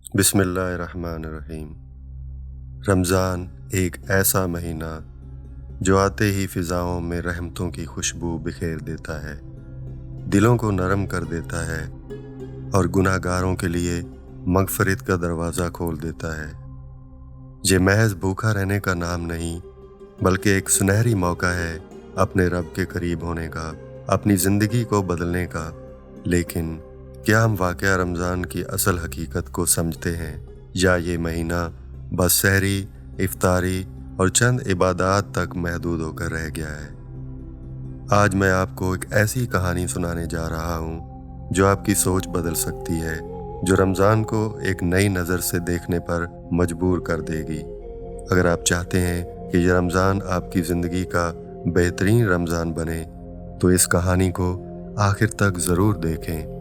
बिस्मिल्लाहिर्रहमानिर्रहीम। रमज़ान एक ऐसा महीना जो आते ही फ़िज़ाओं में रहमतों की खुशबू बिखेर देता है, दिलों को नरम कर देता है और गुनाहगारों के लिए मग़फ़िरत का दरवाज़ा खोल देता है। ये महज़ भूखा रहने का नाम नहीं, बल्कि एक सुनहरी मौका है अपने रब के करीब होने का, अपनी ज़िंदगी को बदलने का। लेकिन क्या हम वाक़या रमज़ान की असल हकीकत को समझते हैं, या ये महीना बस सहरी, इफ्तारी और चंद इबादत तक महदूद होकर रह गया है? आज मैं आपको एक ऐसी कहानी सुनाने जा रहा हूँ जो आपकी सोच बदल सकती है, जो रमज़ान को एक नई नज़र से देखने पर मजबूर कर देगी। अगर आप चाहते हैं कि ये रमज़ान आपकी ज़िंदगी का बेहतरीन रमज़ान बने, तो इस कहानी को आखिर तक ज़रूर देखें।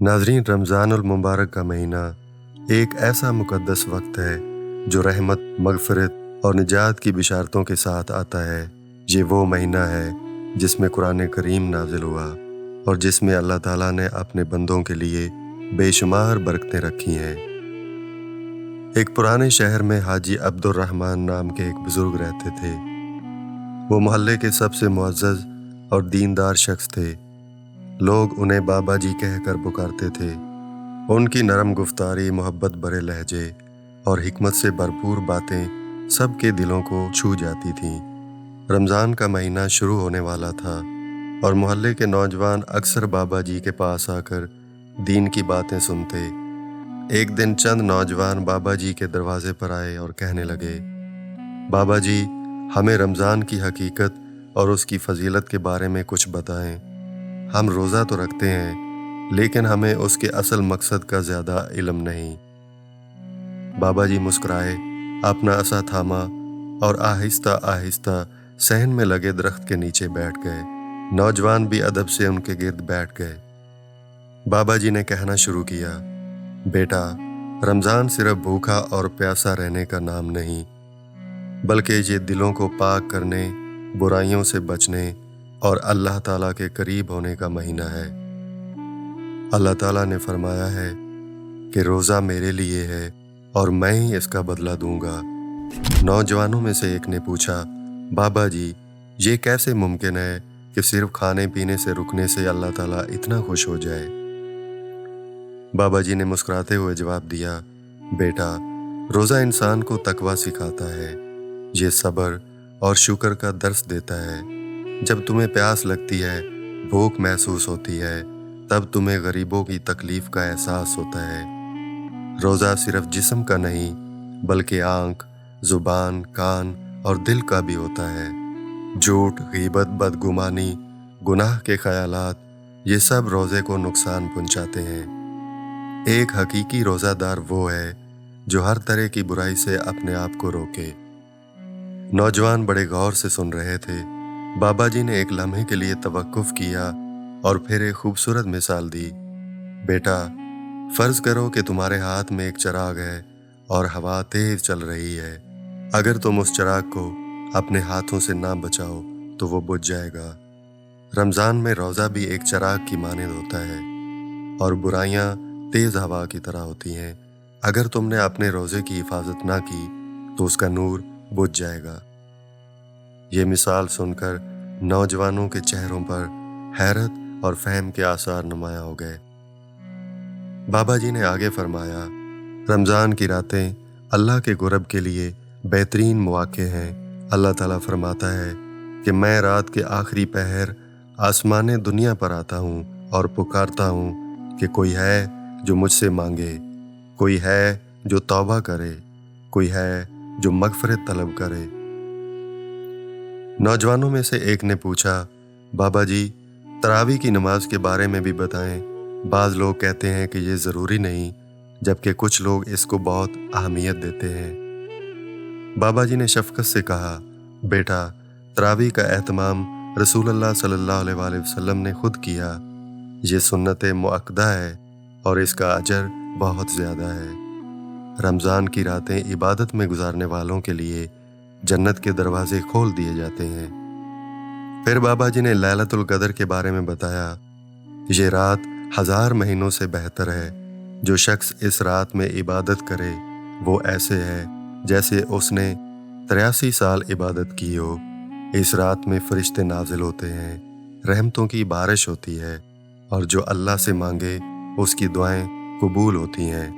नाज़रीन, रमज़ानुल मुबारक का महीना एक ऐसा मुक़द्दस वक्त है जो रहमत, मग़फ़िरत और निजात की बिशारतों के साथ आता है। ये वो महीना है जिसमें कुरान करीम नाज़िल हुआ और जिसमें अल्लाह ताला ने अपने बंदों के लिए बेशुमार बरकतें रखी हैं। एक पुराने शहर में हाजी अब्दुर्रहमान नाम के एक बुज़ुर्ग रहते थे। वो मोहल्ले के सबसे मुअज़्ज़ज़ और दीनदार शख्स थे। लोग उन्हें बाबा जी कहकर पुकारते थे। उनकी नरम गुफ्तारी, मोहब्बत भरे लहजे और हिकमत से भरपूर बातें सबके दिलों को छू जाती थीं। रमज़ान का महीना शुरू होने वाला था और मोहल्ले के नौजवान अक्सर बाबा जी के पास आकर दीन की बातें सुनते। एक दिन चंद नौजवान बाबा जी के दरवाजे पर आए और कहने लगे, बाबा जी, हमें रमज़ान की हकीकत और उसकी फजीलत के बारे में कुछ बताएं। हम रोज़ा तो रखते हैं, लेकिन हमें उसके असल मकसद का ज़्यादा इल्म नहीं। बाबा जी मुस्कुराए, अपना असा थामा और आहिस्ता आहिस्ता सहन में लगे दरख्त के नीचे बैठ गए। नौजवान भी अदब से उनके गिर्द बैठ गए। बाबा जी ने कहना शुरू किया, बेटा, रमज़ान सिर्फ भूखा और प्यासा रहने का नाम नहीं, बल्कि ये दिलों को पाक करने, बुराइयों से बचने और अल्लाह ताला के करीब होने का महीना है। अल्लाह ताला ने फरमाया है कि रोज़ा मेरे लिए है और मैं ही इसका बदला दूंगा। नौजवानों में से एक ने पूछा, बाबा जी, ये कैसे मुमकिन है कि सिर्फ खाने पीने से रुकने से अल्लाह ताला इतना खुश हो जाए? बाबा जी ने मुस्कुराते हुए जवाब दिया, बेटा, रोज़ा इंसान को तकवा सिखाता है। ये सब्र और शुक्र का दर्स देता है। जब तुम्हें प्यास लगती है, भूख महसूस होती है, तब तुम्हें गरीबों की तकलीफ का एहसास होता है। रोज़ा सिर्फ जिस्म का नहीं, बल्कि आँख, ज़ुबान, कान और दिल का भी होता है। झूठ, गीबत, बदगुमानी, गुनाह के ख़यालात, ये सब रोज़े को नुकसान पहुँचाते हैं। एक हकीकी रोज़ादार वो है जो हर तरह की बुराई से अपने आप को रोके। नौजवान बड़े गौर से सुन रहे थे। बाबा जी ने एक लम्हे के लिए तवक्कुफ किया और फिर एक खूबसूरत मिसाल दी। बेटा, फ़र्ज़ करो कि तुम्हारे हाथ में एक चिराग है और हवा तेज़ चल रही है। अगर तुम उस चिराग को अपने हाथों से ना बचाओ तो वो बुझ जाएगा। रमज़ान में रोज़ा भी एक चिराग की मानद होता है और बुराइयाँ तेज़ हवा की तरह होती हैं। अगर तुमने अपने रोज़े की हिफाजत ना की तो उसका नूर बुझ जाएगा। ये मिसाल सुनकर नौजवानों के चेहरों पर हैरत और फहम के आसार नुमायां हो गए। बाबा जी ने आगे फरमाया, रमज़ान की रातें अल्लाह के कुर्ब के लिए बेहतरीन मौके हैं। अल्लाह ताला फरमाता है कि मैं रात के आखिरी पहर आसमाने दुनिया पर आता हूँ और पुकारता हूँ कि कोई है जो मुझसे मांगे, कोई है जो तौबा करे, कोई है जो मग़फ़िरत तलब करे। नौजवानों में से एक ने पूछा, बाबा जी, तरावी की नमाज के बारे में भी बताएं। बाज़ लोग कहते हैं कि ये ज़रूरी नहीं, जबकि कुछ लोग इसको बहुत अहमियत देते हैं। बाबा जी ने शफ़क़त से कहा, बेटा, तरावी का एहतमाम रसूलुल्लाह सल्लल्लाहु अलैहि वसल्लम ने खुद किया। ये सुन्नत मुअक्कदा है और इसका अजर बहुत ज़्यादा है। रमज़ान की रातें इबादत में गुजारने वालों के लिए जन्नत के दरवाजे खोल दिए जाते हैं। फिर बाबा जी ने लैलतुल कदर के बारे में बताया। ये रात 1000 महीनों से बेहतर है। जो शख्स इस रात में इबादत करे वो ऐसे है जैसे उसने 83 साल इबादत की हो। इस रात में फरिश्ते नाजिल होते हैं, रहमतों की बारिश होती है और जो अल्लाह से मांगे उसकी दुआएं कबूल होती हैं।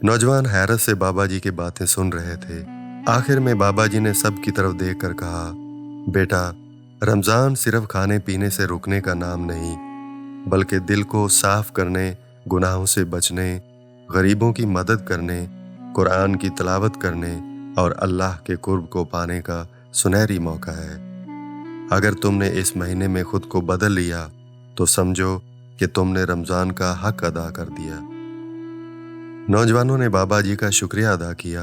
नौजवान हैरत से बाबा जी की बातें सुन रहे थे। आखिर में बाबा जी ने सब की तरफ देखकर कहा, बेटा, रमज़ान सिर्फ खाने पीने से रुकने का नाम नहीं, बल्कि दिल को साफ करने, गुनाहों से बचने, गरीबों की मदद करने, कुरान की तिलावत करने और अल्लाह के कुर्ब को पाने का सुनहरी मौका है। अगर तुमने इस महीने में खुद को बदल लिया तो समझो कि तुमने रमज़ान का हक अदा कर दिया। नौजवानों ने बाबा जी का शुक्रिया अदा किया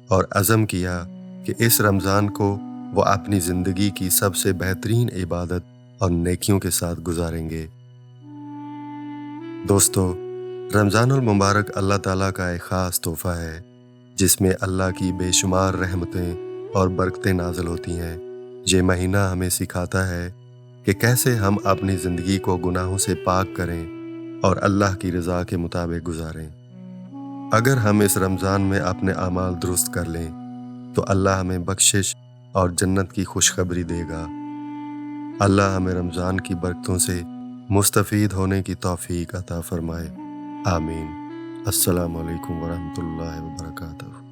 और अज़म किया कि इस रमज़ान को वो अपनी ज़िंदगी की सबसे बेहतरीन इबादत और नेकियों के साथ गुजारेंगे। दोस्तों, रमज़ानुल मुबारक अल्लाह ताला का एक ख़ास तोहफ़ा है जिसमें अल्लाह की बेशुमार रहमतें और बरकतें नाज़िल होती हैं। ये महीना हमें सिखाता है कि कैसे हम अपनी ज़िंदगी को गुनाहों से पाक करें और अल्लाह की रज़ा के मुताबिक गुजारें। अगर हम इस रमज़ान में अपने आमाल दुरुस्त कर लें तो अल्लाह हमें बख्शिश और जन्नत की खुशखबरी देगा। अल्लाह हमें रमज़ान की बरकतों से मुस्तफ़ीद होने की तौफ़ीक अता फ़रमाए। आमीन। अस्सलामु अलैकुम वरहमतुल्लाहि वबरकातुहू।